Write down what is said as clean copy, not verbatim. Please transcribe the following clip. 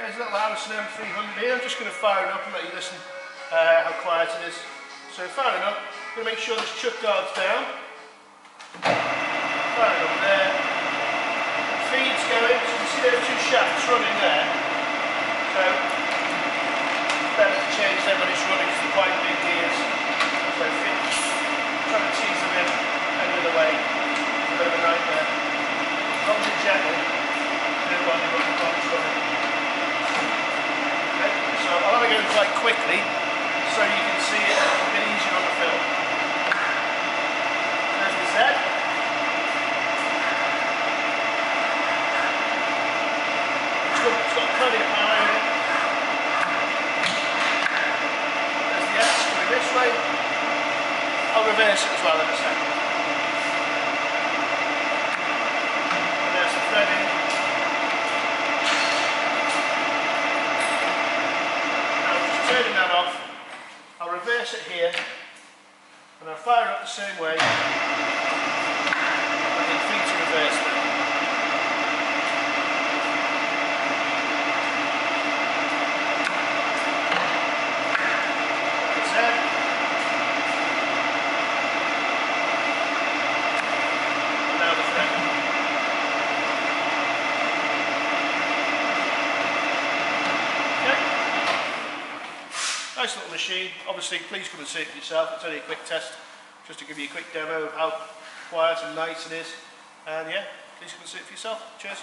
There's a little Harrison M300 here. I'm just going to fire it up and let you listen how quiet it is. So firing up, I'm going to make sure this chuck guard's down. Firing up there. Feed's going, so you can see there are two shafts running there. So it's better to change them when it's running because they're quite big gears. So trying to tease them in end of the way. It's a bit of a nightmare. As long as it's gentle, they're running when the clock's running. Okay, so I'll have it going quite quickly so you can see it a bit easier on the film. There's the Z. It's got plenty of power in it. There's the S going this way. I'll reverse it as well in a second. And there's the threading. Now I'm just turning that off. I'll reverse it here. And I'll fire it up the same way. And then feed to reverse it. Nice little machine. Obviously, please come and see it for yourself. It's only a quick test, just to give you a quick demo of how quiet and nice it is. And yeah, please come and see it for yourself. Cheers.